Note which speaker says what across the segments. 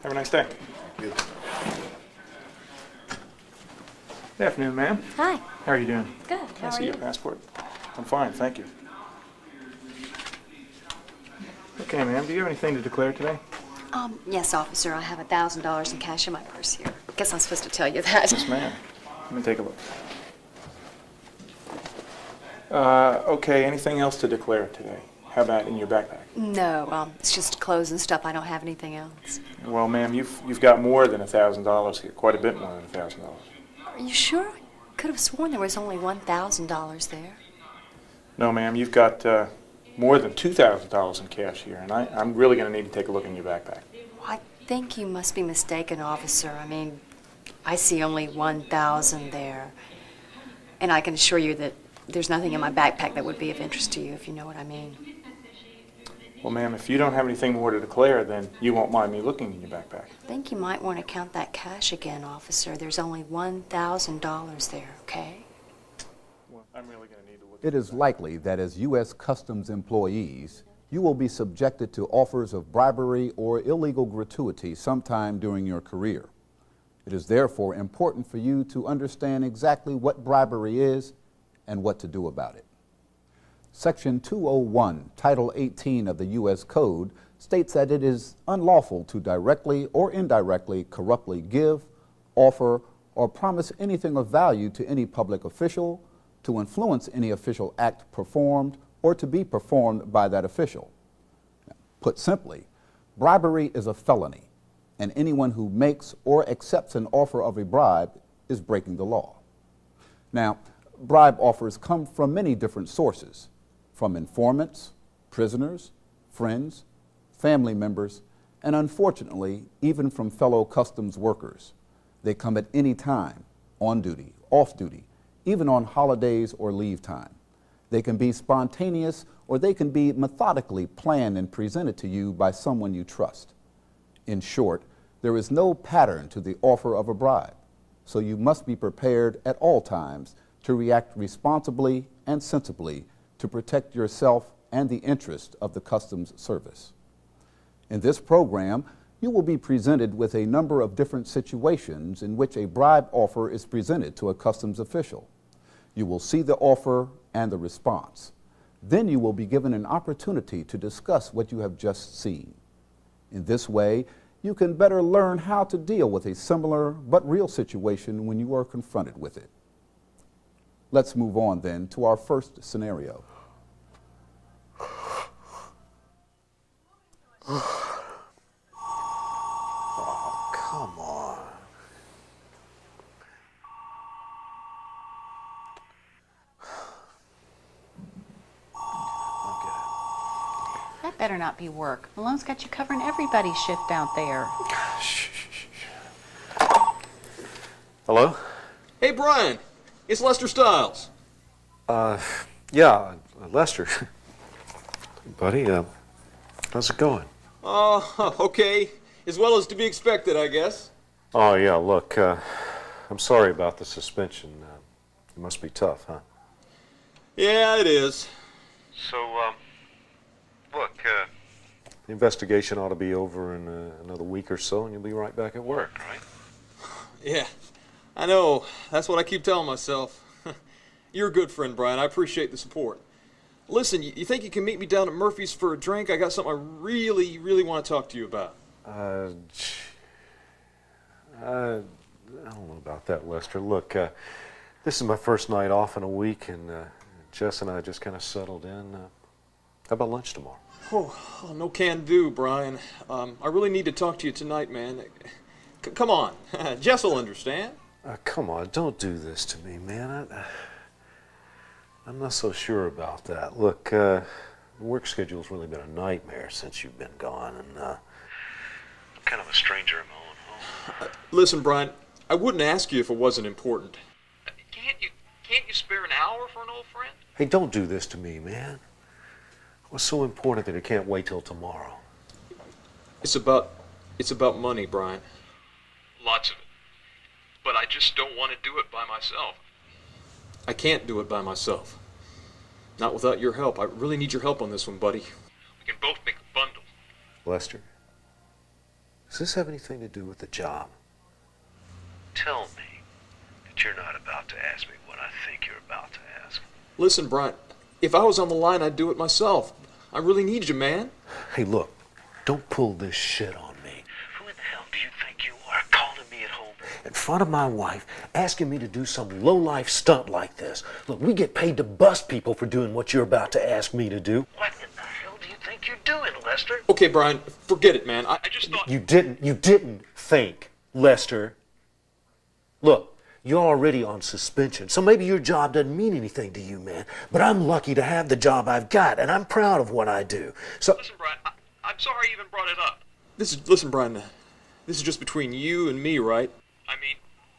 Speaker 1: Have a nice day.
Speaker 2: Good.
Speaker 1: Good afternoon, ma'am.
Speaker 3: Hi.
Speaker 1: How are you doing?
Speaker 3: Good.
Speaker 1: Can I
Speaker 3: How are
Speaker 1: see
Speaker 3: you?
Speaker 1: your passport? I'm fine, thank you. Okay, ma'am, do you have anything to declare today?
Speaker 3: Yes, officer. I have $1,000 in cash in my purse here. Guess I'm supposed to tell you that.
Speaker 1: Yes, ma'am. Let me take a look. Okay, anything else to declare today? How about in your backpack?
Speaker 3: No, it's just clothes and stuff. I don't have anything else.
Speaker 1: Well, ma'am, you've got more than $1,000 here. Quite a bit more than $1,000.
Speaker 3: Are you sure? I could have sworn there was only $1,000 there.
Speaker 1: No, ma'am, you've got more than $2,000 in cash here, and I'm really going to need to take a look in your backpack.
Speaker 3: I think you must be mistaken, officer. I mean, I see only $1,000 there. And I can assure you that there's nothing in my backpack that would be of interest to you, if you know what I mean.
Speaker 1: Well, ma'am, if you don't have anything more to declare, then you won't mind me looking in your backpack.
Speaker 3: I think you might want to count that cash again, officer. There's only $1,000 there, okay?
Speaker 1: Well, I'm really going to need to look.
Speaker 4: It is likely that as U.S. Customs employees, you will be subjected to offers of bribery or illegal gratuity sometime during your career. It is therefore important for you to understand exactly what bribery is and what to do about it. Section 201, Title 18 of the U.S. Code states that it is unlawful to directly or indirectly corruptly give, offer, or promise anything of value to any public official, to influence any official act performed, or to be performed by that official. Put simply, bribery is a felony, and anyone who makes or accepts an offer of a bribe is breaking the law. Now, bribe offers come from many different sources, from informants, prisoners, friends, family members, and unfortunately, even from fellow customs workers. They come at any time, on duty, off duty, even on holidays or leave time. They can be spontaneous, or they can be methodically planned and presented to you by someone you trust. In short, there is no pattern to the offer of a bribe, so you must be prepared at all times to react responsibly and sensibly to protect yourself and the interest of the Customs Service. In this program, you will be presented with a number of different situations in which a bribe offer is presented to a customs official. You will see the offer and the response. Then you will be given an opportunity to discuss what you have just seen. In this way, you can better learn how to deal with a similar but real situation when you are confronted with it. Let's move on then to our first scenario.
Speaker 2: Oh, come on.
Speaker 5: That better not be work. Malone's got you covering everybody's shift out there.
Speaker 2: Shh. Hello?
Speaker 6: Hey, Brian. It's Lester Stiles.
Speaker 2: Yeah, Lester. Buddy, how's it going?
Speaker 6: Okay. As well as to be expected, I guess.
Speaker 2: Oh, yeah, look, I'm sorry about the suspension. It must be tough, huh?
Speaker 6: Yeah, it is.
Speaker 2: So, look, the investigation ought to be over in another week or so, and you'll be right back at work, right?
Speaker 6: Yeah, I know. That's what I keep telling myself. You're a good friend, Brian. I appreciate the support. Listen, you think you can meet me down at Murphy's for a drink? I got something I really, really want to talk to you about.
Speaker 2: I don't know about that, Lester. Look, this is my first night off in a week, and Jess and I just kind of settled in. How about lunch tomorrow?
Speaker 6: Oh, no can do, Brian. I really need to talk to you tonight, man. Come on. Jess will understand.
Speaker 2: Come on, don't do this to me, man. I'm not so sure about that. Look, the work schedule's really been a nightmare since you've been gone, and I'm kind of a stranger in my own home.
Speaker 6: Listen, Brian, I wouldn't ask you if it wasn't important. Can't you spare an hour for an old friend?
Speaker 2: Hey, don't do this to me, man. What's so important that it can't wait till tomorrow?
Speaker 6: It's about money, Brian. Lots of it. But I just don't want to do it by myself. I can't do it by myself. Not without your help. I really need your help on this one, buddy. We can both make a bundle.
Speaker 2: Lester, Does this have anything to do with the job? Tell me that you're not about to ask me what I think you're about to ask.
Speaker 6: Listen, Brian, if I was on the line, I'd do it myself. I really need you, man.
Speaker 2: Hey, look, don't pull this shit on me. Who in the hell do you think you are, calling me at home in front of my wife, asking me to do some low-life stunt like this? Look, we get paid to bust people for doing what you're about to ask me to do. What in the hell do you think you're doing, Lester?
Speaker 6: Okay, Brian, forget it, man. I just thought...
Speaker 2: You didn't think, Lester. Look, you're already on suspension, so maybe your job doesn't mean anything to you, man. But I'm lucky to have the job I've got, and I'm proud of what I do. So
Speaker 6: Listen, Brian, I'm sorry I even brought it up. Listen, Brian, this is just between you and me, right? I mean,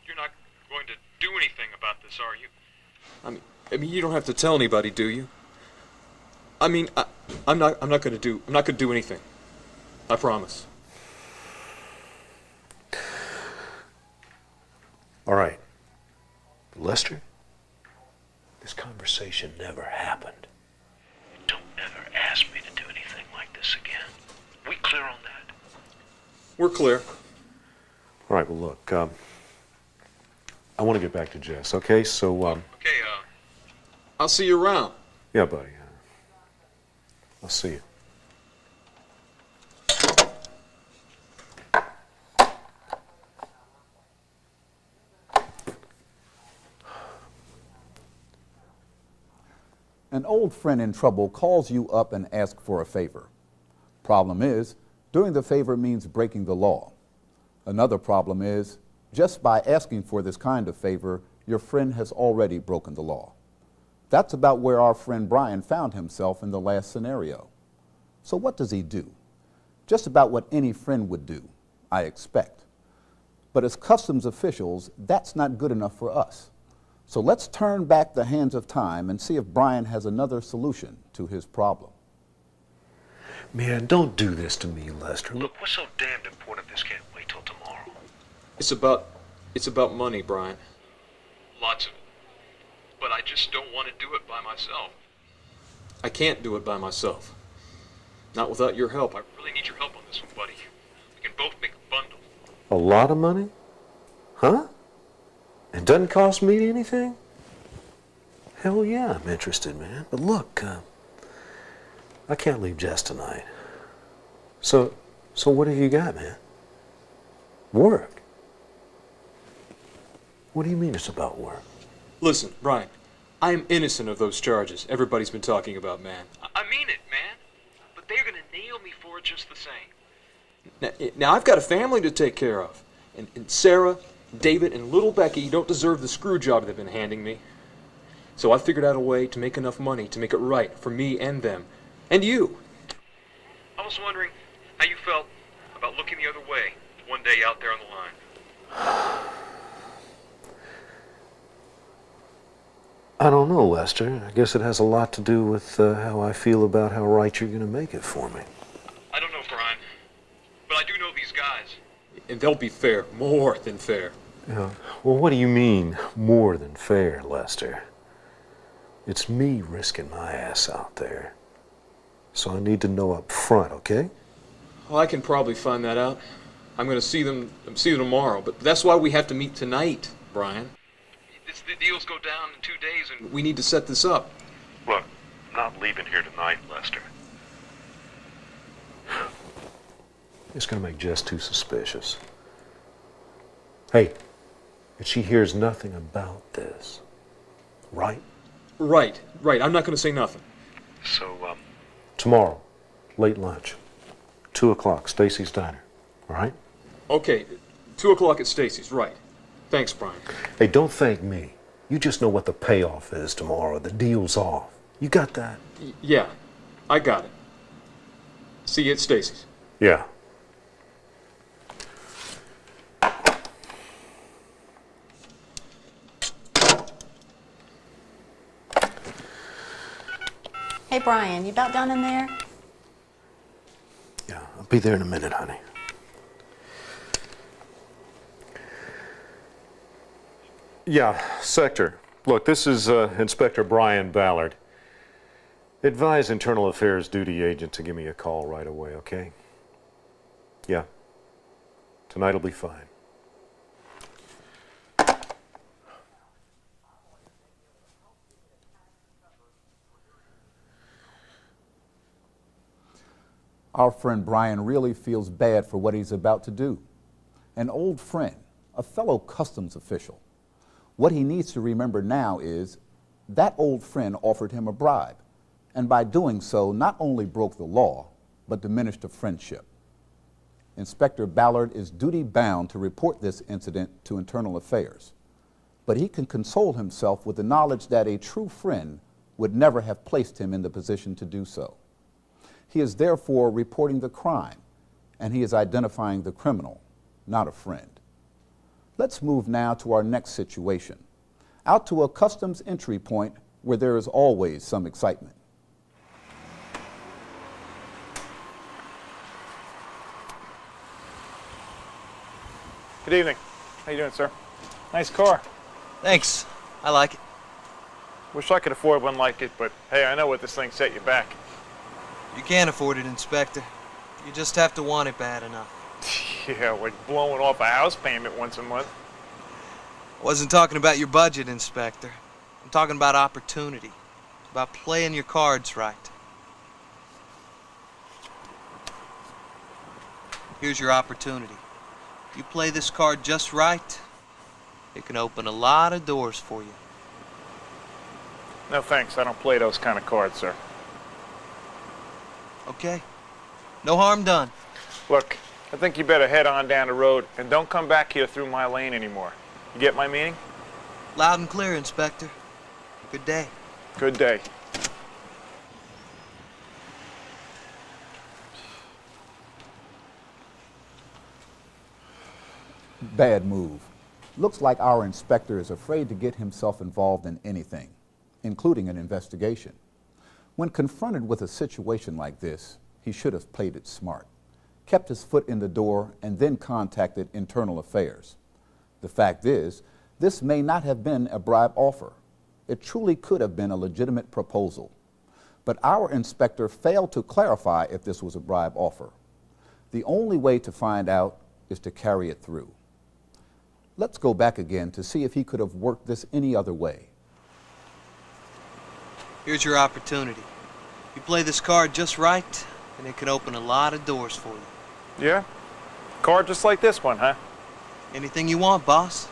Speaker 6: you're not going to do anything about this, are you? I mean, you don't have to tell anybody, do you? I mean, I'm not going to do anything. I promise.
Speaker 2: all right. Lester, this conversation never happened. Don't ever ask me to do anything like this again. We clear on that?
Speaker 6: We're clear.
Speaker 2: All right, well, look, I want to get back to Jess, okay? So,
Speaker 6: Okay, I'll see you around.
Speaker 2: yeah, buddy. I'll see you.
Speaker 4: An old friend in trouble calls you up and asks for a favor. Problem is, doing the favor means breaking the law. Another problem is, just by asking for this kind of favor, your friend has already broken the law. That's about where our friend Brian found himself in the last scenario. So what does he do? Just about what any friend would do, I expect. But as customs officials, that's not good enough for us. So let's turn back the hands of time and see if Brian has another solution to his problem.
Speaker 2: Man, don't do this to me, Lester. Look, what's so damned important this can't wait till tomorrow?
Speaker 6: It's about money, Brian. Lots of it. But I just don't want to do it by myself. I can't do it by myself. Not without your help. I really need your help on this one, buddy. We can both make a bundle.
Speaker 2: A lot of money? Huh? It doesn't cost me anything? Hell yeah, I'm interested, man. But look, I can't leave Jess tonight. So what have you got, man? Work? What do you mean it's about work?
Speaker 6: Listen, Brian, I am innocent of those charges everybody's been talking about, man. I mean it, man. But they're gonna nail me for it just the same. Now I've got a family to take care of. And Sarah, David, and little Becky don't deserve the screw job they've been handing me. So I figured out a way to make enough money to make it right for me and them. And you. I was wondering how you felt about looking the other way one day out there on the line.
Speaker 2: I don't know, Lester. I guess it has a lot to do with how I feel about how right you're going to make it for me.
Speaker 6: I don't know, Brian. But I do know these guys. And they'll be fair. More than fair.
Speaker 2: Yeah. Well, what do you mean, more than fair, Lester? It's me risking my ass out there. So I need to know up front, okay?
Speaker 6: Well, I can probably find that out. I'm going to see them tomorrow. But that's why we have to meet tonight, Brian. The deals go down in 2 days, and we need to set this up.
Speaker 2: Look, I'm not leaving here tonight, Lester. It's going to make Jess too suspicious. Hey, and she hears nothing about this, right?
Speaker 6: Right. I'm not going to say nothing.
Speaker 2: So, tomorrow, late lunch, 2 o'clock, Stacy's Diner, all right?
Speaker 6: Okay, 2 o'clock at Stacy's, right. Thanks, Brian.
Speaker 2: Hey, don't thank me. You just know what the payoff is tomorrow. The deal's off. You got that?
Speaker 6: Yeah, I got it. See you at Stacy's.
Speaker 2: Yeah.
Speaker 5: Hey, Brian, you about done in there?
Speaker 2: Yeah, I'll be there in a minute, honey. Yeah, Sector. Look, this is Inspector Brian Ballard. Advise Internal Affairs Duty Agent to give me a call right away, okay? Yeah. Tonight will be fine.
Speaker 4: Our friend Brian really feels bad for what he's about to do. An old friend, a fellow customs official. What he needs to remember now is that old friend offered him a bribe, and by doing so, not only broke the law, but diminished a friendship. Inspector Ballard is duty-bound to report this incident to Internal Affairs, but he can console himself with the knowledge that a true friend would never have placed him in the position to do so. He is therefore reporting the crime, and he is identifying the criminal, not a friend. Let's move now to our next situation, out to a customs entry point where there is always some excitement.
Speaker 1: Good evening. How you doing, sir? Nice car.
Speaker 7: Thanks. I like it.
Speaker 1: Wish I could afford one like it, but hey, I know what this thing set you back.
Speaker 7: You can afford it, Inspector. You just have to want it bad enough.
Speaker 1: Yeah, like blowing off a house payment once a month.
Speaker 7: I wasn't talking about your budget, Inspector. I'm talking about opportunity. About playing your cards right. Here's your opportunity. If you play this card just right, it can open a lot of doors for you.
Speaker 1: No thanks, I don't play those kind of cards, sir.
Speaker 7: Okay? No harm done.
Speaker 1: Look, I think you better head on down the road and don't come back here through my lane anymore. You get my meaning?
Speaker 7: Loud and clear, Inspector. Good day.
Speaker 1: Good day.
Speaker 4: Bad move. Looks like our inspector is afraid to get himself involved in anything, including an investigation. When confronted with a situation like this, he should have played it smart, kept his foot in the door, and then contacted Internal Affairs. The fact is, this may not have been a bribe offer. It truly could have been a legitimate proposal. But our inspector failed to clarify if this was a bribe offer. The only way to find out is to carry it through. Let's go back again to see if he could have worked this any other way.
Speaker 7: Here's your opportunity. You play this card just right, and it can open a lot of doors for you.
Speaker 1: Yeah? Card just like this one, huh?
Speaker 7: Anything you want, boss.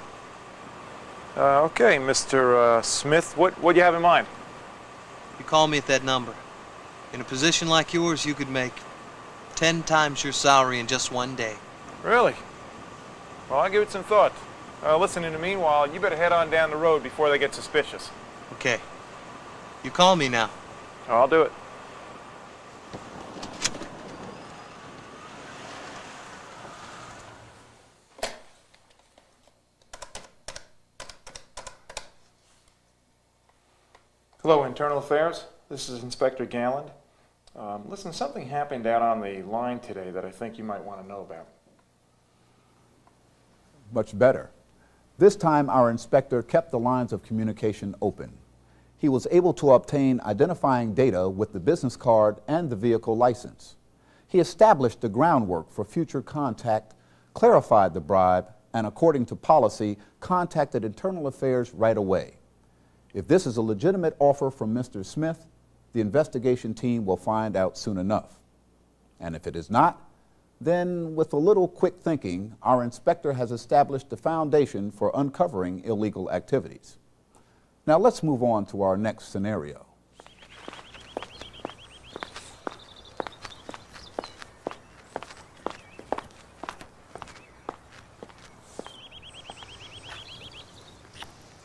Speaker 1: Okay, Mr. Smith, what do you have in mind?
Speaker 7: You call me at that number. In a position like yours, you could make 10 times your salary in just one day.
Speaker 1: Really? Well, I'll give it some thought. Listen, in the meanwhile, you better head on down the road before they get suspicious.
Speaker 7: Okay. You call me now.
Speaker 1: I'll do it. Hello, Internal Affairs. This is Inspector Galland. Listen, something happened out on the line today that I think you might want to know about.
Speaker 4: Much better. This time, our inspector kept the lines of communication open. He was able to obtain identifying data with the business card and the vehicle license. He established the groundwork for future contact, clarified the bribe, and according to policy, contacted Internal Affairs right away. If this is a legitimate offer from Mr. Smith, the investigation team will find out soon enough. And if it is not, then with a little quick thinking, our inspector has established the foundation for uncovering illegal activities. Now let's move on to our next scenario.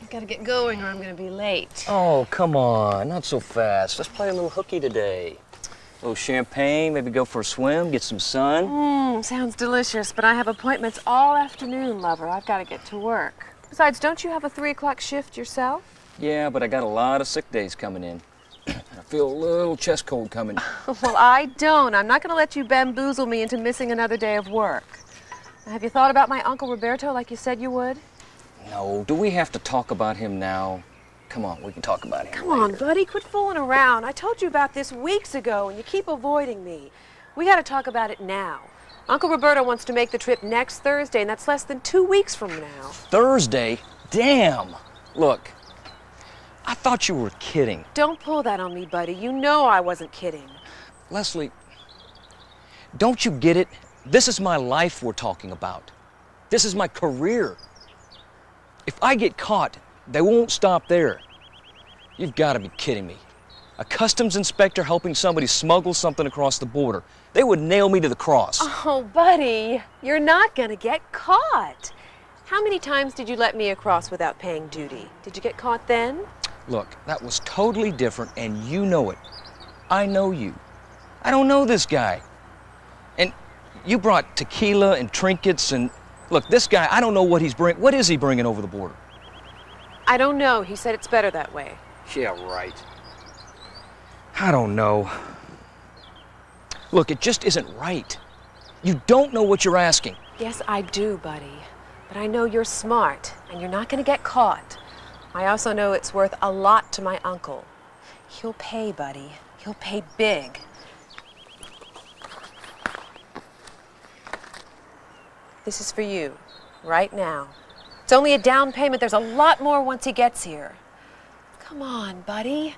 Speaker 8: I've got to get going or I'm going to be late.
Speaker 9: Oh, come on, not so fast. Let's play a little hooky today. A little champagne, maybe go for a swim, get some sun.
Speaker 8: Sounds delicious, but I have appointments all afternoon, lover. I've got to get to work. Besides, don't you have a 3 o'clock shift yourself?
Speaker 9: Yeah, but I got a lot of sick days coming in. I feel a little chest cold coming.
Speaker 8: Well, I don't. I'm not going to let you bamboozle me into missing another day of work. Now, have you thought about my Uncle Roberto like you said you would?
Speaker 9: No, do we have to talk about him now? Come on, we can talk about him
Speaker 8: Come on,
Speaker 9: later.
Speaker 8: buddy, quit fooling around. I told you about this weeks ago, and you keep avoiding me. We got to talk about it now. Uncle Roberto wants to make the trip next Thursday, and that's less than 2 weeks from now.
Speaker 9: Thursday? Damn. Look, I thought you were kidding.
Speaker 8: Don't pull that on me, buddy. You know I wasn't kidding.
Speaker 9: Leslie, don't you get it? This is my life we're talking about. This is my career. If I get caught, they won't stop there. You've got to be kidding me. A customs inspector helping somebody smuggle something across the border. They would nail me to the cross.
Speaker 8: Oh, buddy, you're not gonna get caught. How many times did you let me across without paying duty? Did you get caught then?
Speaker 9: Look, that was totally different, and you know it. I know you. I don't know this guy. And you brought tequila and trinkets and... Look, this guy, I don't know what he's bringing. What is he bringing over the border?
Speaker 8: I don't know. He said it's better that way.
Speaker 9: Yeah, right. I don't know. Look, it just isn't right. You don't know what you're asking.
Speaker 8: Yes, I do, buddy. But I know you're smart, and you're not gonna get caught. I also know it's worth a lot to my uncle. He'll pay, buddy. He'll pay big. This is for you, right now. It's only a down payment. There's a lot more once he gets here. Come on, buddy.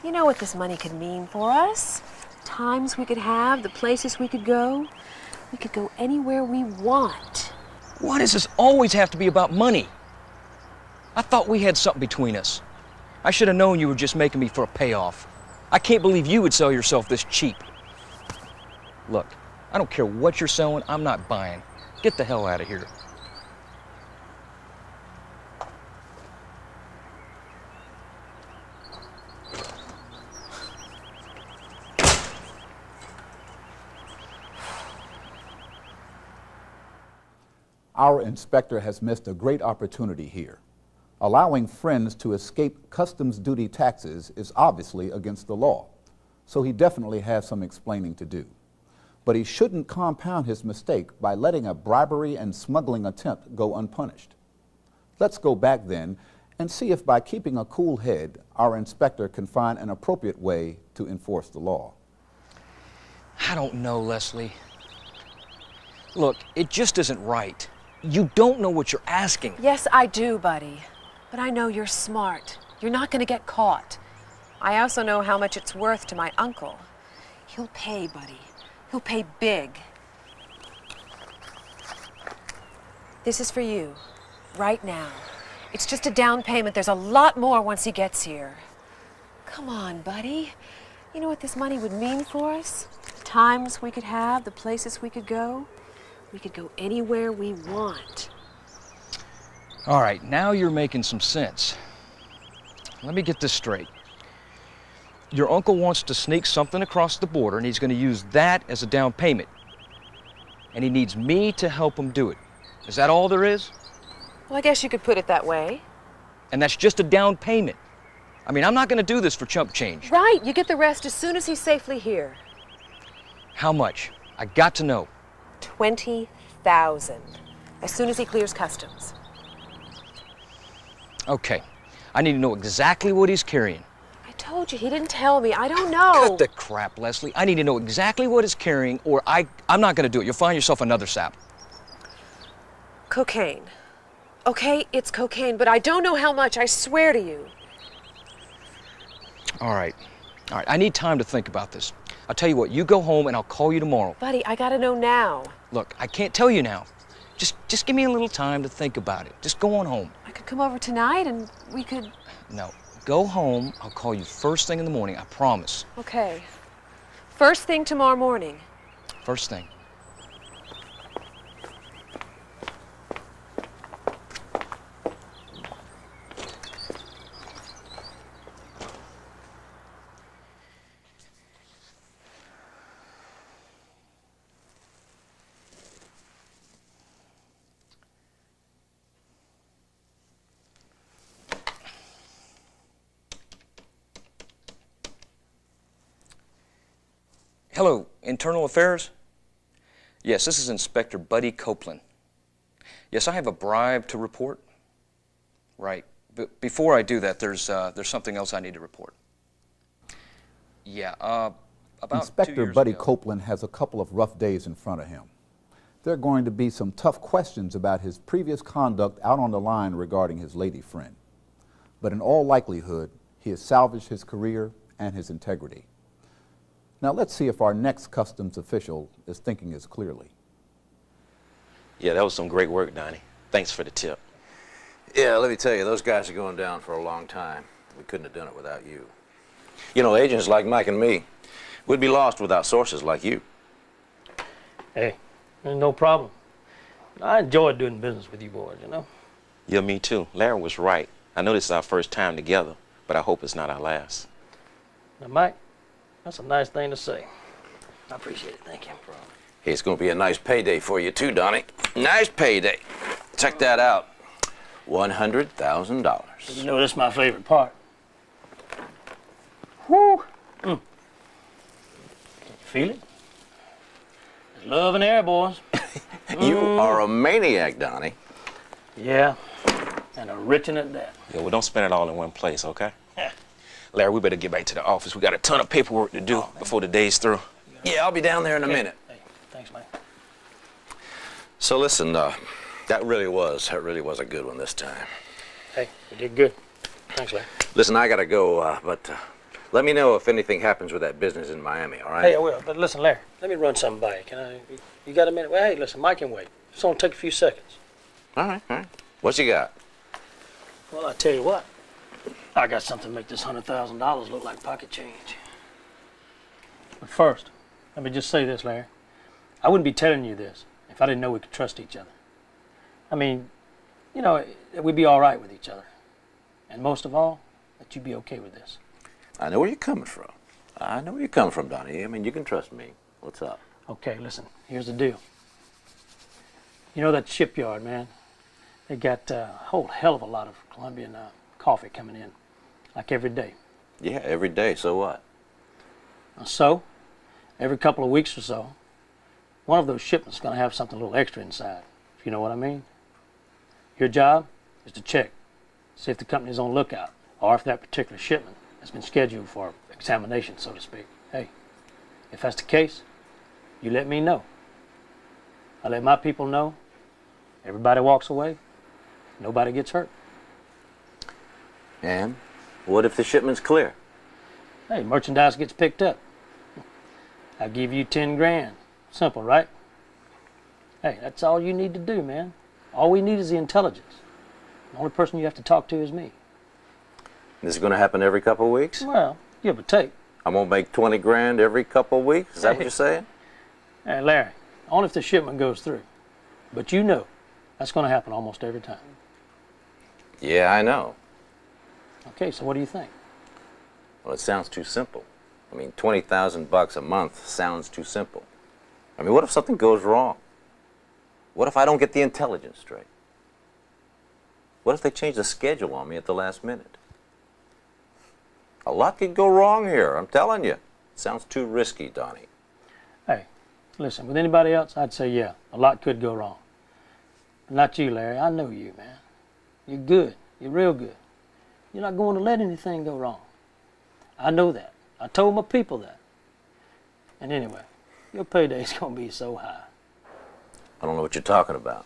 Speaker 8: You know what this money could mean for us. Times we could have, the places we could go. We could go anywhere we want.
Speaker 9: Why does this always have to be about money? I thought we had something between us. I should have known you were just making me for a payoff. I can't believe you would sell yourself this cheap. Look, I don't care what you're selling, I'm not buying. Get the hell out of here.
Speaker 4: Our inspector has missed a great opportunity here. Allowing friends to escape customs duty taxes is obviously against the law, so he definitely has some explaining to do. But he shouldn't compound his mistake by letting a bribery and smuggling attempt go unpunished. Let's go back then and see if by keeping a cool head, our inspector can find an appropriate way to enforce the law.
Speaker 9: I don't know, Leslie. Look, it just isn't right. You don't know what you're asking.
Speaker 8: Yes, I do, buddy. But I know you're smart. You're not going to get caught. I also know how much it's worth to my uncle. He'll pay, buddy. He'll pay big. This is for you, right now. It's just a down payment. There's a lot more once he gets here. Come on, buddy. You know what this money would mean for us? The times we could have, the places we could go. We could go anywhere we want.
Speaker 9: All right, now you're making some sense. Let me get this straight. Your uncle wants to sneak something across the border, and he's going to use that as a down payment. And he needs me to help him do it. Is that all there is?
Speaker 8: Well, I guess you could put it that way.
Speaker 9: And that's just a down payment. I mean, I'm not going to do this for chump change.
Speaker 8: Right, you get the rest as soon as he's safely here.
Speaker 9: How much? I got to know.
Speaker 8: 20,000. As soon as he clears customs.
Speaker 9: Okay. I need to know exactly what he's carrying.
Speaker 8: I told you, he didn't tell me. I don't know.
Speaker 9: Cut the crap, Leslie. I need to know exactly what he's carrying, or I'm not going to do it. You'll find yourself another sap.
Speaker 8: Cocaine. Okay, it's cocaine, but I don't know how much, I swear to you.
Speaker 9: All right. All right, I need time to think about this. I'll tell you what, you go home and I'll call you tomorrow.
Speaker 8: Buddy, I gotta know now.
Speaker 9: Look, I can't tell you now. Just give me a little time to think about it. Just go on home.
Speaker 8: I could come over tonight and we could...
Speaker 9: No, go home. I'll call you first thing in the morning, I promise.
Speaker 8: Okay. First thing tomorrow morning.
Speaker 9: First thing. Hello, Internal Affairs? Yes, this is Inspector Buddy Copeland. Yes, I have a bribe to report. Right. But before I do that, there's something else I need to report. Yeah, about 2
Speaker 4: Inspector
Speaker 9: years
Speaker 4: Buddy
Speaker 9: ago.
Speaker 4: Copeland has a couple of rough days in front of him. There are going to be some tough questions about his previous conduct out on the line regarding his lady friend. But in all likelihood, he has salvaged his career and his integrity. Now let's see if our next customs official is thinking as clearly.
Speaker 10: Yeah, that was some great work, Donnie. Thanks for the tip.
Speaker 2: Yeah, let me tell you, those guys are going down for a long time. We couldn't have done it without you. You know, agents like Mike and me, we'd be lost without sources like you.
Speaker 11: Hey, there's no problem. I enjoy doing business with you boys, you know?
Speaker 10: Yeah, me too. Larry was right. I know this is our first time together, but I hope it's not our last.
Speaker 11: Now, Mike, that's a nice thing to say. I appreciate it. Thank you.
Speaker 2: Hey, it's going to be a nice payday for you too, Donnie. Nice payday. Check that out. $100,000.
Speaker 11: You know, this is my favorite part. Whoo! Can you feel it? There's love in the air, boys.
Speaker 2: You are a maniac, Donnie.
Speaker 11: Yeah, and a rich in at that.
Speaker 10: Yeah, well, don't spend it all in one place, okay? Larry, we better get back to the office. We got a ton of paperwork to do before the day's through.
Speaker 2: Yeah, I'll be down there in a minute.
Speaker 11: Hey, thanks, Mike.
Speaker 2: So listen, that really was a good one this time.
Speaker 11: Hey, you did good. Thanks, Larry.
Speaker 2: Listen, I gotta go, but let me know if anything happens with that business in Miami, all right?
Speaker 11: Hey, I will. But listen, Larry, let me run something by you. Can I? You got a minute? Well, hey, listen, Mike can wait. It's only take a few seconds.
Speaker 2: All right. What you got?
Speaker 11: Well, I tell you what. I got something to make this $100,000 look like pocket change. But first, let me just say this, Larry. I wouldn't be telling you this if I didn't know we could trust each other. I mean, you know, we'd be all right with each other. And most of all, that you'd be okay with this.
Speaker 2: I know where you're coming from. I know where you're coming from, Donnie. I mean, you can trust me. What's up?
Speaker 11: Okay, listen, here's the deal. You know that shipyard, man? They got a whole hell of a lot of Colombian coffee coming in, like every day.
Speaker 2: Yeah, every day. So what?
Speaker 11: So, every couple of weeks or so, one of those shipments is going to have something a little extra inside, if you know what I mean. Your job is to check, see if the company's on lookout, or if that particular shipment has been scheduled for examination, so to speak. Hey, if that's the case, you let me know. I let my people know. Everybody walks away. Nobody gets hurt.
Speaker 2: And what if the shipment's clear?
Speaker 11: Hey, merchandise gets picked up. I give you 10 grand. Simple, right? Hey, that's all you need to do, man. All we need is the intelligence. The only person you have to talk to is me.
Speaker 2: This is going to happen every couple of weeks?
Speaker 11: Well, give or take.
Speaker 2: I'm going to make 20 grand every couple of weeks? Is that what you're saying?
Speaker 11: Hey, Larry, only if the shipment goes through. But you know that's going to happen almost every time.
Speaker 2: Yeah, I know.
Speaker 11: Okay, so what do you think?
Speaker 2: Well, it sounds too simple. I mean, $20,000 a month sounds too simple. I mean, what if something goes wrong? What if I don't get the intelligence straight? What if they change the schedule on me at the last minute? A lot could go wrong here, I'm telling you. It sounds too risky, Donnie.
Speaker 11: Hey, listen, with anybody else, I'd say, yeah, a lot could go wrong. But not you, Larry. I know you, man. You're good. You're real good. You're not going to let anything go wrong. I know that. I told my people that. And anyway, your payday's going to be so high.
Speaker 2: I don't know what you're talking about.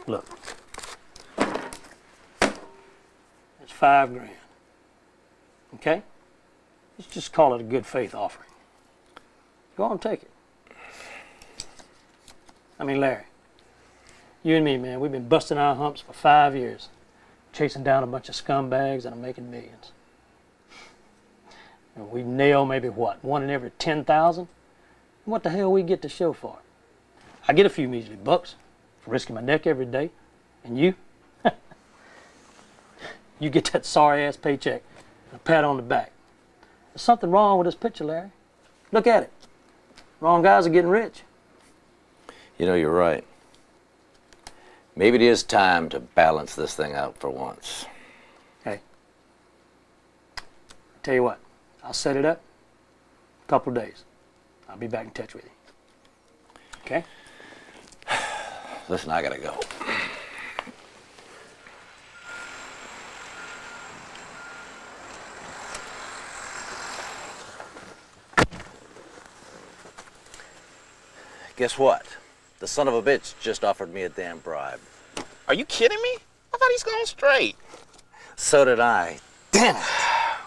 Speaker 11: Look. It's $5 grand. Okay? Let's just call it a good faith offering. Go on and take it. I mean, Larry, you and me, man, we've been busting our humps for 5 years, chasing down a bunch of scumbags that are making millions. And we nail maybe what, 1 in every 10,000? What the hell we get to show for it? I get a few measly bucks for risking my neck every day, and you? You get that sorry-ass paycheck and a pat on the back. There's something wrong with this picture, Larry. Look at it. Wrong guys are getting rich.
Speaker 2: You know, you're right. Maybe it is time to balance this thing out for once.
Speaker 11: Hey, I tell you what, I'll set it up. A couple of days. I'll be back in touch with you. Okay?
Speaker 2: Listen, I gotta go. Guess what? The son of a bitch just offered me a damn bribe.
Speaker 10: Are you kidding me? I thought he's going straight.
Speaker 2: So did I. Damn it!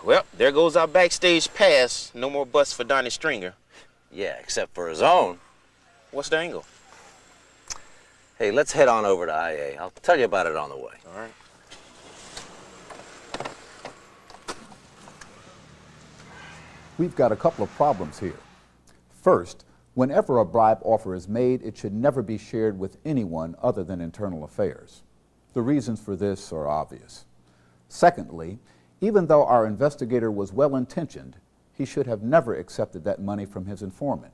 Speaker 10: Well, there goes our backstage pass. No more busts for Donnie Stringer.
Speaker 2: Yeah, except for his own.
Speaker 10: What's the angle?
Speaker 2: Hey, let's head on over to IA. I'll tell you about it on the way.
Speaker 10: All right.
Speaker 4: We've got a couple of problems here. First, whenever a bribe offer is made, it should never be shared with anyone other than internal affairs. The reasons for this are obvious. Secondly, even though our investigator was well-intentioned, he should have never accepted that money from his informant.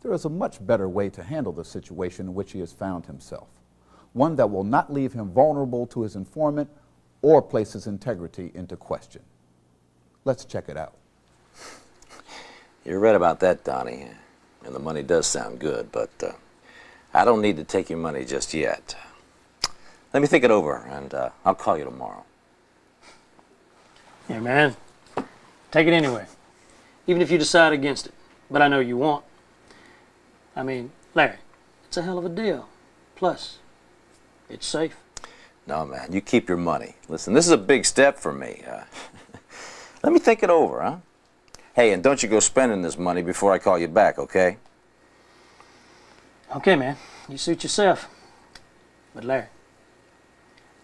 Speaker 4: There is a much better way to handle the situation in which he has found himself, one that will not leave him vulnerable to his informant or place his integrity into question. Let's check it out.
Speaker 2: You're right about that, Donnie. And the money does sound good, but I don't need to take your money just yet. Let me think it over, and I'll call you tomorrow.
Speaker 11: Hey, man, take it anyway, even if you decide against it. But I know you won't. I mean, Larry, it's a hell of a deal. Plus, it's safe.
Speaker 2: No, man, you keep your money. Listen, this is a big step for me. Let me think it over, huh? Hey, and don't you go spending this money before I call you back, okay?
Speaker 11: Okay, man, you suit yourself. But Larry,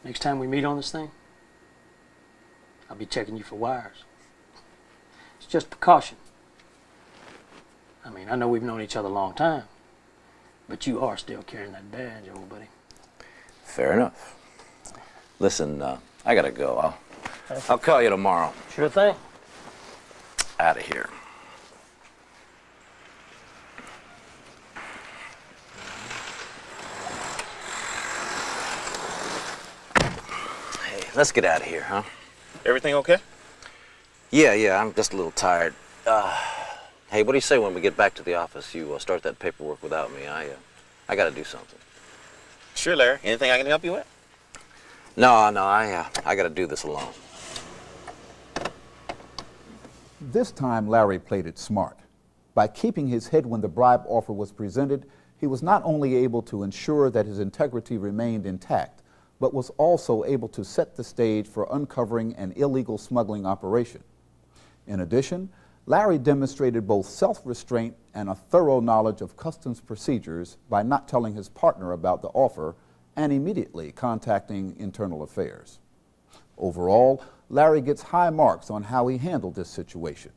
Speaker 11: next time we meet on this thing, I'll be checking you for wires. It's just precaution. I mean, I know we've known each other a long time, but you are still carrying that badge, old buddy.
Speaker 2: Fair enough. Listen, I gotta go. I'll call you tomorrow.
Speaker 11: Sure thing.
Speaker 2: Out of here. Hey, let's get out of here, huh?
Speaker 10: Everything okay?
Speaker 2: Yeah, I'm just a little tired. Hey, what do you say when we get back to the office, you start that paperwork without me? I gotta do something.
Speaker 10: Sure, Larry. Anything I can help you with?
Speaker 2: No, I gotta do this alone.
Speaker 4: This time, Larry played it smart. By keeping his head when the bribe offer was presented, he was not only able to ensure that his integrity remained intact, but was also able to set the stage for uncovering an illegal smuggling operation. In addition, Larry demonstrated both self-restraint and a thorough knowledge of customs procedures by not telling his partner about the offer and immediately contacting internal affairs. Overall, Larry gets high marks on how he handled this situation.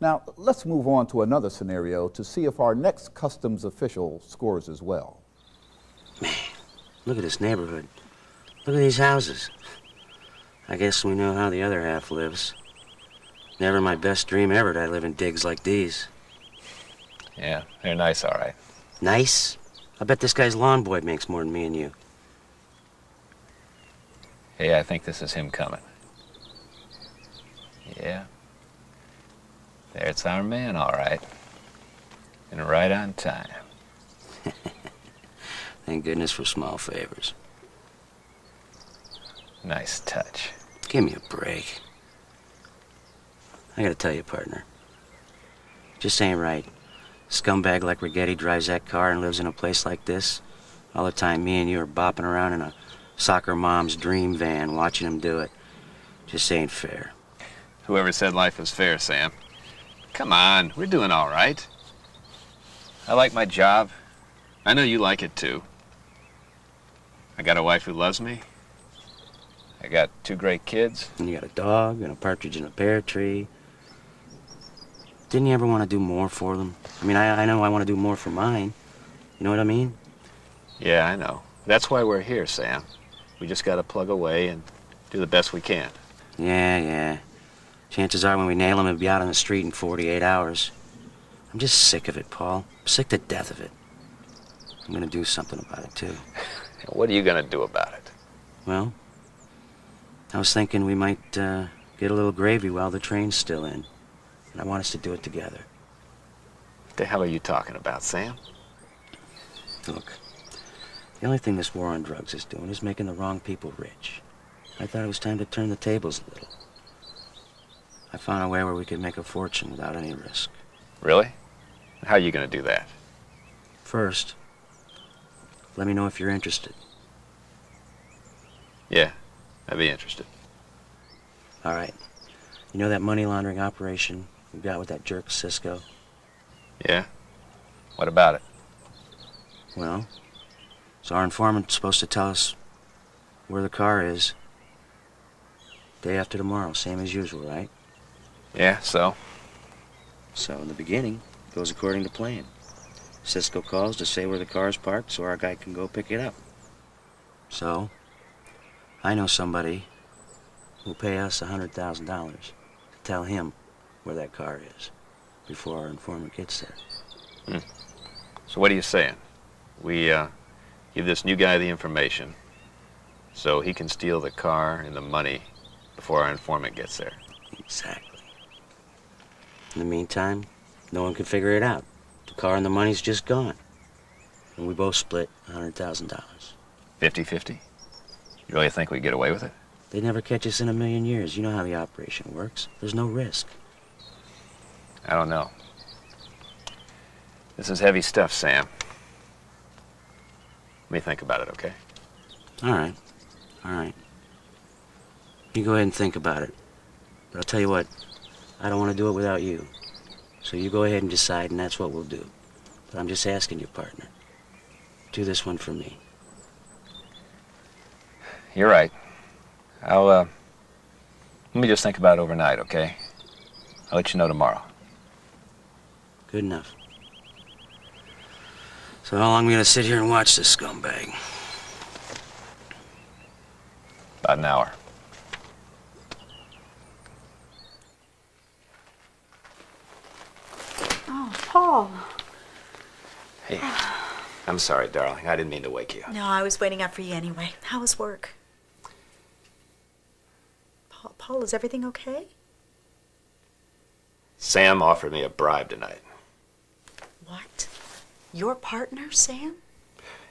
Speaker 4: Now, let's move on to another scenario to see if our next customs official scores as well.
Speaker 12: Man, look at this neighborhood. Look at these houses. I guess we know how the other half lives. Never my best dream ever to live in digs like these.
Speaker 13: Yeah, they're nice, all right.
Speaker 12: Nice? I bet this guy's lawn boy makes more than me and you.
Speaker 13: Hey, I think this is him coming. Yeah. There's our man, all right. And right on time.
Speaker 12: Thank goodness for small favors.
Speaker 13: Nice touch.
Speaker 12: Give me a break. I gotta tell you, partner. Just ain't right. Scumbag like Rigetti drives that car and lives in a place like this. All the time me and you are bopping around in a soccer mom's dream van watching him do it. Just ain't fair.
Speaker 13: Whoever said life was fair, Sam? Come on, we're doing all right. I like my job. I know you like it too. I got a wife who loves me. I got 2 great kids.
Speaker 12: And you got a dog and a partridge in a pear tree. Didn't you ever want to do more for them? I mean, I know I want to do more for mine. You know what I mean?
Speaker 13: Yeah, I know. That's why we're here, Sam. We just gotta plug away and do the best we can.
Speaker 12: Yeah. Chances are when we nail him, he'll be out on the street in 48 hours. I'm just sick of it, Paul. Sick to death of it. I'm gonna do something about it, too.
Speaker 13: What are you gonna do about it?
Speaker 12: Well, I was thinking we might get a little gravy while the train's still in. And I want us to do it together.
Speaker 13: What the hell are you talking about, Sam?
Speaker 12: Look, the only thing this war on drugs is doing is making the wrong people rich. I thought it was time to turn the tables a little. I found a way where we could make a fortune without any risk.
Speaker 13: Really? How are you gonna do that?
Speaker 12: First, Let me know if you're interested.
Speaker 13: Yeah, I'd be interested.
Speaker 12: All right. You know that money laundering operation we got with that jerk Cisco?
Speaker 13: Yeah? What about it?
Speaker 12: Well, so our informant's supposed to tell us where the car is day after tomorrow, same as usual, right?
Speaker 13: Yeah, so?
Speaker 12: So in the beginning, it goes according to plan. Cisco calls to say where the car's parked so our guy can go pick it up. So, I know somebody who'll pay us $100,000 to tell him where that car is before our informant gets there.
Speaker 13: So what are you saying? We give this new guy the information so he can steal the car and the money before our informant gets there.
Speaker 12: Exactly. In the meantime, no one can figure it out. The car and the money's just gone. And we both split $100,000.
Speaker 13: 50-50? You really think we'd get away with it?
Speaker 12: They'd never catch us in a million years. You know how the operation works. There's no risk.
Speaker 13: I don't know. This is heavy stuff, Sam. Let me think about it, okay?
Speaker 12: All right. All right. You go ahead and think about it. But I'll tell you what, I don't want to do it without you. So you go ahead and decide, and that's what we'll do. But I'm just asking you, partner. Do this one for me.
Speaker 13: You're right. Let me just think about it overnight, okay? I'll let you know tomorrow.
Speaker 12: Good enough. So how long are we gonna sit here and watch this scumbag?
Speaker 13: About an hour.
Speaker 5: Oh, Paul.
Speaker 10: Hey, I'm sorry, darling. I didn't mean to wake you.
Speaker 14: No, I was waiting up for you anyway. How was work? Paul, is everything okay?
Speaker 10: Sam offered me a bribe tonight.
Speaker 14: What? Your partner, Sam?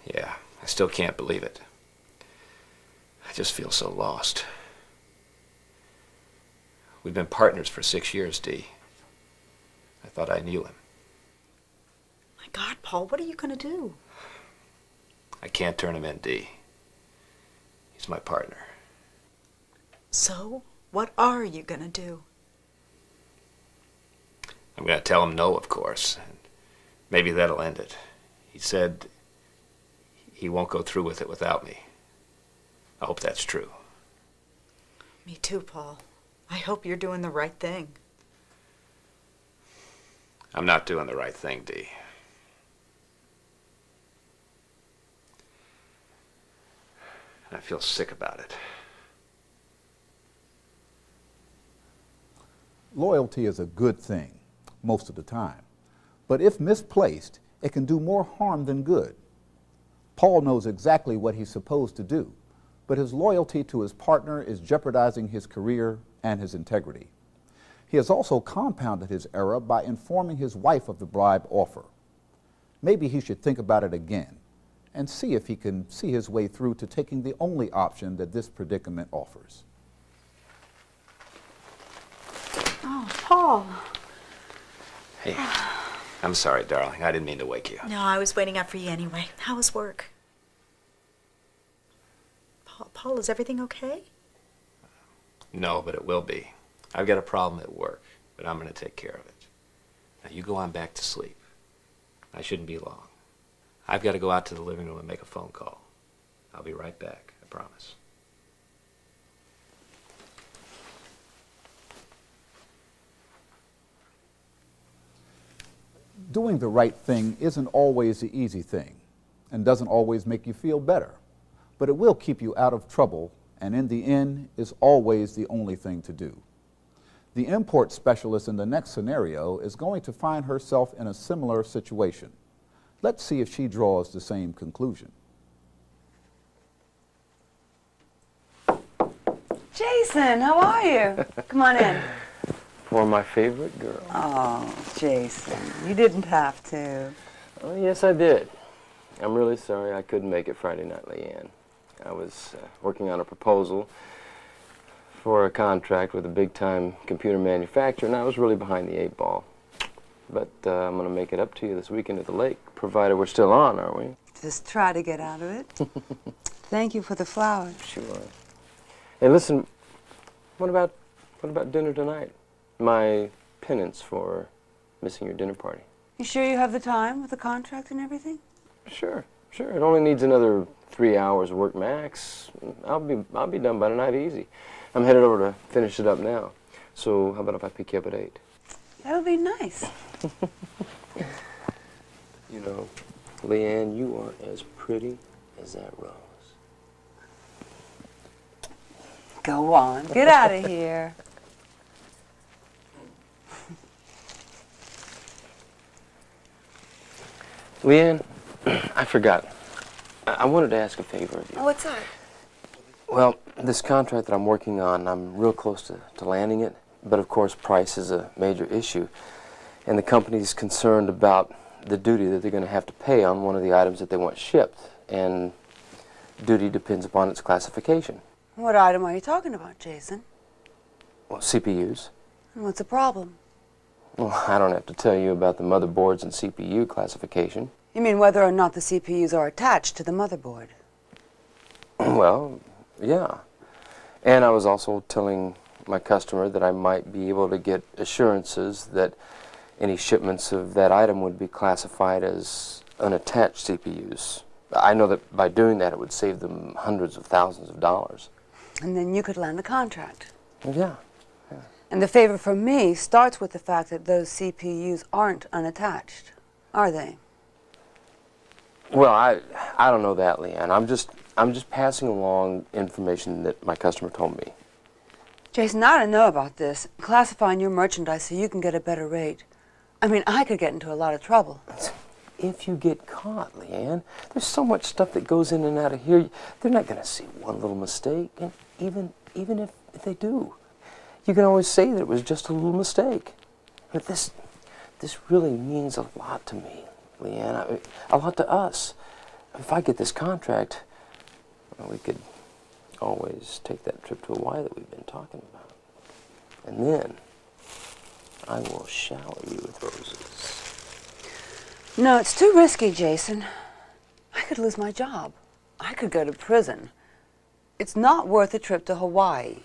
Speaker 10: Yeah, I still can't believe it. I just feel so lost. We've been partners for 6 years, Dee. I thought I knew him.
Speaker 14: My God, Paul, what are you going to do?
Speaker 10: I can't turn him in, Dee. He's my partner.
Speaker 14: So, what are you going to do?
Speaker 10: I'm going to tell him no, of course, and maybe that'll end it. He said he won't go through with it without me. I hope that's true.
Speaker 14: Me too, Paul. I hope you're doing the right thing.
Speaker 10: I'm not doing the right thing, Dee. And I feel sick about it.
Speaker 4: Loyalty is a good thing most of the time, but if misplaced, it can do more harm than good. Paul knows exactly what he's supposed to do, but his loyalty to his partner is jeopardizing his career and his integrity. He has also compounded his error by informing his wife of the bribe offer. Maybe he should think about it again and see if he can see his way through to taking the only option that this predicament offers.
Speaker 5: Oh, Paul.
Speaker 10: Hey, I'm sorry, darling. I didn't mean to wake you.
Speaker 14: No, I was waiting up for you anyway. How was work? Paul, is everything okay?
Speaker 10: No, but it will be. I've got a problem at work, but I'm going to take care of it. Now, you go on back to sleep. I shouldn't be long. I've got to go out to the living room and make a phone call. I'll be right back, I promise.
Speaker 4: Doing the right thing isn't always the easy thing and doesn't always make you feel better, but it will keep you out of trouble and in the end is always the only thing to do. The import specialist in the next scenario is going to find herself in a similar situation. Let's see if she draws the same conclusion.
Speaker 15: Jason, how are you? Come on in.
Speaker 16: For my favorite girl.
Speaker 15: Oh, Jason, you didn't have to.
Speaker 16: Oh, yes, I did. I'm really sorry I couldn't make it Friday night, Leanne. I was working on a proposal for a contract with a big-time computer manufacturer, and I was really behind the 8 ball. But I'm going to make it up to you this weekend at the lake, provided we're still on, aren't we?
Speaker 15: Just try to get out of it. Thank you for the flowers.
Speaker 16: Sure. Hey, listen, what about dinner tonight? My penance for missing your dinner party.
Speaker 15: You sure you have the time with the contract and everything?
Speaker 16: Sure. It only needs another 3 hours of work max. I'll be done by tonight easy. I'm headed over to finish it up now. So how about if I pick you up at 8?
Speaker 15: That would be nice.
Speaker 16: You know, Leanne, you are as pretty as that rose.
Speaker 15: Go on, get out of here.
Speaker 16: Leanne, I forgot. I wanted to ask a favor of you.
Speaker 15: Oh, what's that?
Speaker 16: Well, this contract that I'm working on, I'm real close to landing it, but of course price is a major issue. And the company's concerned about the duty that they're going to have to pay on one of the items that they want shipped. And duty depends upon its classification.
Speaker 15: What item are you talking about, Jason?
Speaker 16: Well, CPUs.
Speaker 15: And what's the problem?
Speaker 16: Well, I don't have to tell you about the motherboards and CPU classification.
Speaker 15: You mean whether or not the CPUs are attached to the motherboard?
Speaker 16: Well, yeah. And I was also telling my customer that I might be able to get assurances that any shipments of that item would be classified as unattached CPUs. I know that by doing that it would save them hundreds of thousands of dollars.
Speaker 15: And then you could land the contract.
Speaker 16: Well, yeah.
Speaker 15: And the favor from me starts with the fact that those CPUs aren't unattached, are they?
Speaker 16: Well, I don't know that, Leanne. I'm just passing along information that my customer told me.
Speaker 15: Jason, I don't know about this. Classifying your merchandise so you can get a better rate. I mean, I could get into a lot of trouble.
Speaker 16: If you get caught, Leanne, there's so much stuff that goes in and out of here. They're not going to see one little mistake, and even if they do, you can always say that it was just a little mistake. But this really means a lot to me, Leanne. A lot to us. If I get this contract, well, we could always take that trip to Hawaii that we've been talking about. And then I will shower you with roses.
Speaker 15: No, it's too risky, Jason. I could lose my job. I could go to prison. It's not worth a trip to Hawaii.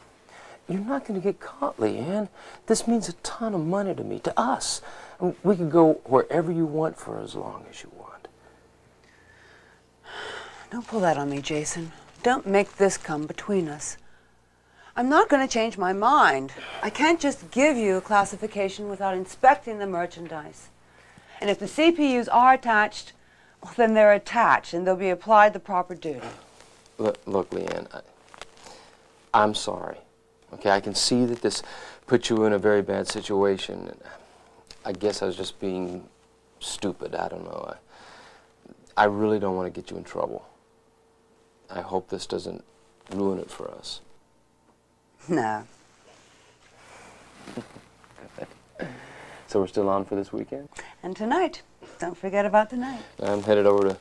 Speaker 16: You're not going to get caught, Leanne. This means a ton of money to me, to us. We could go wherever you want for as long as you want.
Speaker 15: Don't pull that on me, Jason. Don't make this come between us. I'm not going to change my mind. I can't just give you a classification without inspecting the merchandise. And if the CPUs are attached, well, then they're attached and they'll be applied the proper duty.
Speaker 16: Look, Leanne, I'm sorry. Okay, I can see that this put you in a very bad situation. I guess I was just being stupid. I don't know. I really don't want to get you in trouble. I hope this doesn't ruin it for us.
Speaker 15: No.
Speaker 16: So we're still on for this weekend?
Speaker 15: And tonight. Don't forget about tonight.
Speaker 16: I'm headed over to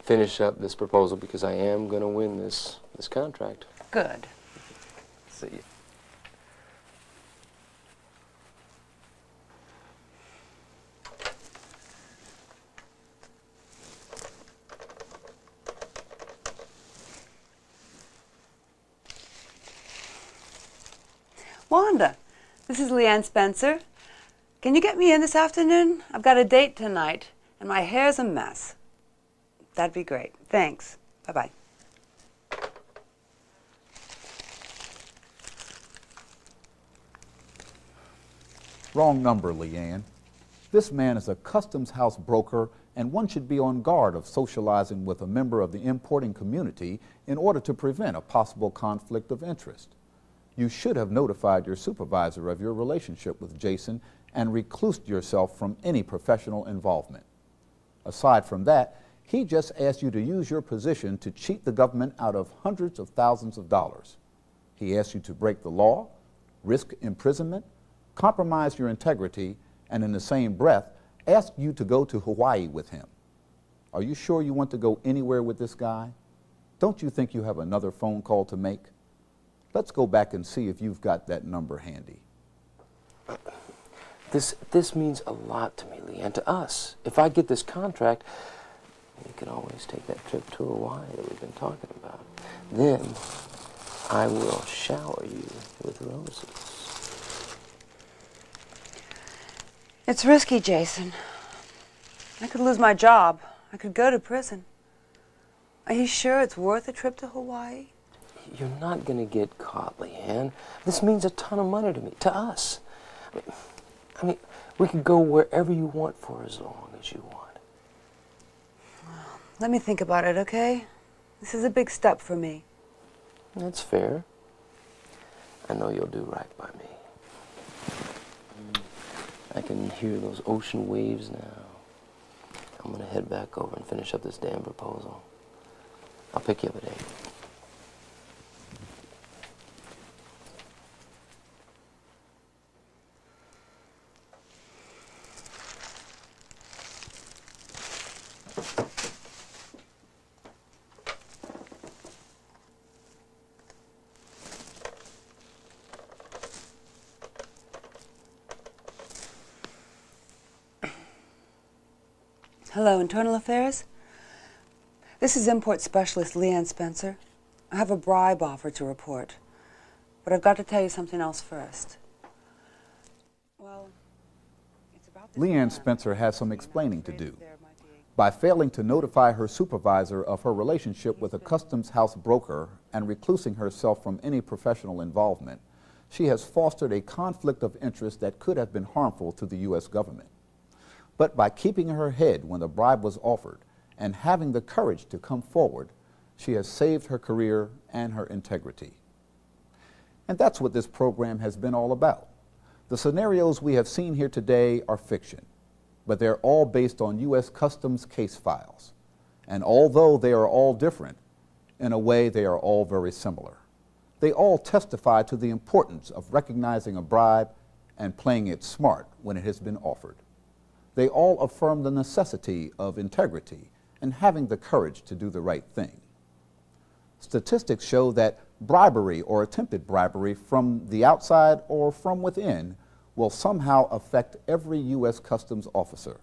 Speaker 16: finish up this proposal because I am going to win this contract.
Speaker 15: Good.
Speaker 16: See you.
Speaker 15: Wanda, this is Leanne Spencer. Can you get me in this afternoon? I've got a date tonight, and my hair's a mess. That'd be great. Thanks. Bye-bye.
Speaker 4: Wrong number, Leanne. This man is a customs house broker, and one should be on guard of socializing with a member of the importing community in order to prevent a possible conflict of interest. You should have notified your supervisor of your relationship with Jason and reclused yourself from any professional involvement. Aside from that, he just asked you to use your position to cheat the government out of hundreds of thousands of dollars. He asked you to break the law, risk imprisonment, compromise your integrity, and in the same breath, asked you to go to Hawaii with him. Are you sure you want to go anywhere with this guy? Don't you think you have another phone call to make? Let's go back and see if you've got that number handy.
Speaker 16: This means a lot to me, Leanne, to us. If I get this contract, You can always take that trip to Hawaii that we've been talking about. Then I will shower you with roses.
Speaker 15: It's risky, Jason. I could lose my job. I could go to prison. Are you sure it's worth a trip to Hawaii?
Speaker 16: You're not going to get caught, Leanne. This means a ton of money to me, to us. I mean, we can go wherever you want for as long as you want.
Speaker 15: Let me think about it, okay? This is a big step for me.
Speaker 16: That's fair. I know you'll do right by me. I can hear those ocean waves now. I'm going to head back over and finish up this damn proposal. I'll pick you up at 8.
Speaker 15: Hello, Internal Affairs? This is Import Specialist Leanne Spencer. I have a bribe offer to report, but I've got to tell you something else first. Well, it's about this
Speaker 4: Leanne Spencer has some explaining to do. By failing to notify her supervisor of her relationship with a customs house broker and reclusing herself from any professional involvement, she has fostered a conflict of interest that could have been harmful to the U.S. government. But by keeping her head when the bribe was offered and having the courage to come forward, she has saved her career and her integrity. And that's what this program has been all about. The scenarios we have seen here today are fiction, but they're all based on U.S. Customs case files. And although they are all different, in a way they are all very similar. They all testify to the importance of recognizing a bribe and playing it smart when it has been offered. They all affirm the necessity of integrity and having the courage to do the right thing. Statistics show that bribery or attempted bribery from the outside or from within will somehow affect every U.S. Customs officer.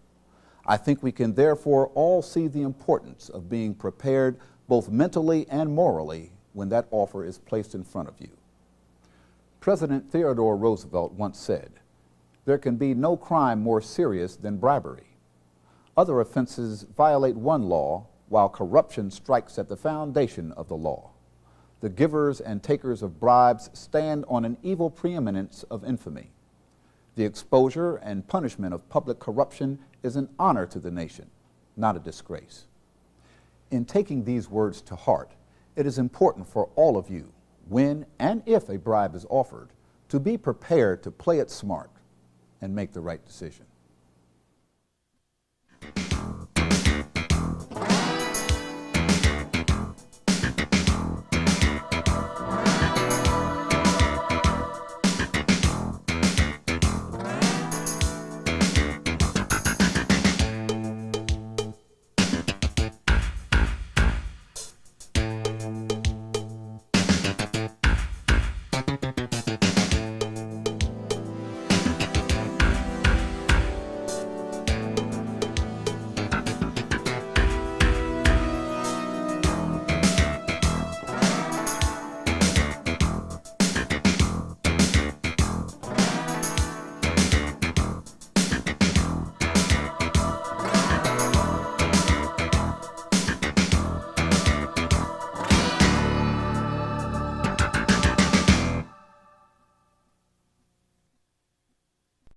Speaker 4: I think we can therefore all see the importance of being prepared both mentally and morally when that offer is placed in front of you. President Theodore Roosevelt once said, "There can be no crime more serious than bribery. Other offenses violate one law, while corruption strikes at the foundation of the law. The givers and takers of bribes stand on an evil preeminence of infamy. The exposure and punishment of public corruption is an honor to the nation, not a disgrace." In taking these words to heart, it is important for all of you, when and if a bribe is offered, to be prepared to play it smart and make the right decision.